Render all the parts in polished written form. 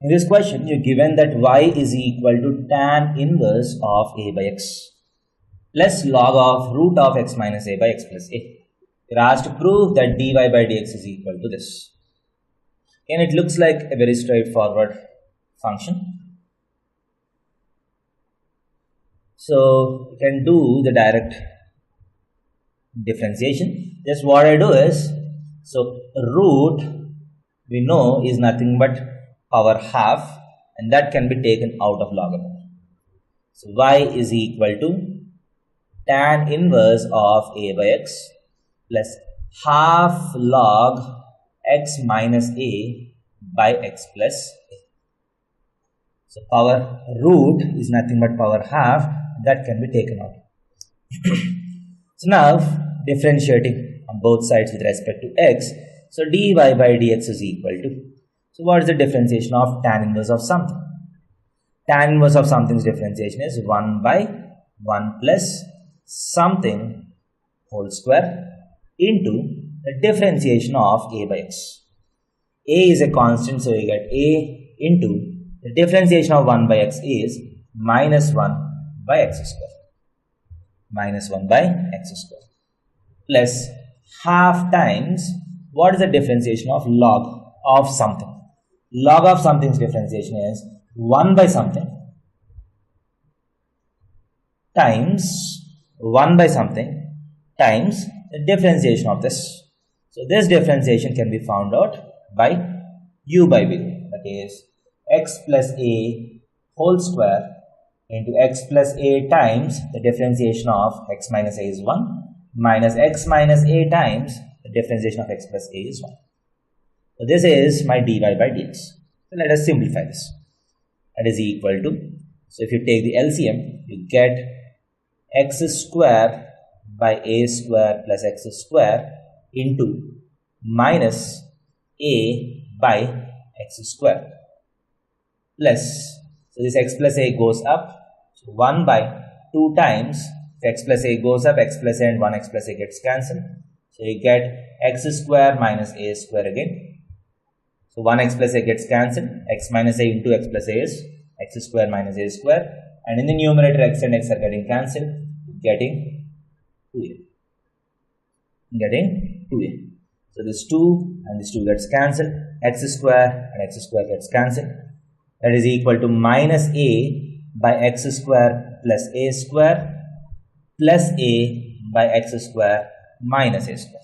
In this question, you're given that y is equal to tan inverse of a by x plus log of root of x minus a by x plus a. You're asked to prove that dy by dx is equal to this. And it looks like a very straightforward function. So you can do the direct differentiation. Just what I do is, so root we know is nothing but power half, and that can be taken out of logarithm. So y is equal to tan inverse of a by x plus half log x minus a by x plus a. So power root is nothing but power half, that can be taken out. So now differentiating on both sides with respect to x, so dy by dx is equal to, so what is the differentiation of tan inverse of something? Tan inverse of something's differentiation is 1 by 1 plus something whole square into the differentiation of a by x. A is a constant, so you get a into the differentiation of 1 by x is minus 1 by x square. Minus 1 by x square. Plus half times, what is the differentiation of log of something? Log of something's differentiation is 1 by something times 1 by something times the differentiation of this. So this differentiation can be found out by u by v, that is x plus a whole square into x plus a times the differentiation of x minus a is 1 minus x minus a times the differentiation of x plus a is 1. So this is my dy by dx. So let us simplify this. That is equal to, so if you take the LCM, you get x square by a square plus x square into minus a by x square plus, so this x plus a goes up, so 1 by 2 times, x plus a goes up, x plus a and 1 x plus a gets cancelled. So you get x square minus a square again. So 1 x plus a gets cancelled, x minus a into x plus a is x square minus a square, and in the numerator x and x are getting cancelled, getting 2a. Getting 2a. So this 2 and this 2 gets cancelled, x square and x square gets cancelled. That is equal to minus a by x square plus a square plus a by x square minus a square.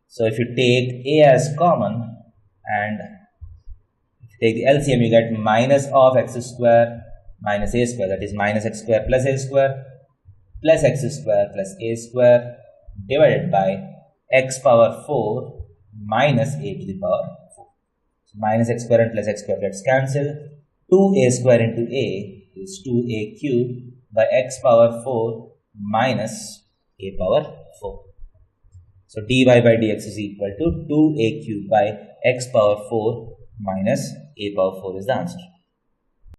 So if you take a as common and if you take the LCM, you get minus of x square minus a square, that is minus x square plus a square plus x square plus a square divided by x power 4 minus a to the power 4. So minus x square and plus x square gets cancelled. 2a square into a is 2a cube by x power 4 minus a power 4. So dy by dx is equal to 2a cube by x power 4 minus a power 4 is the answer.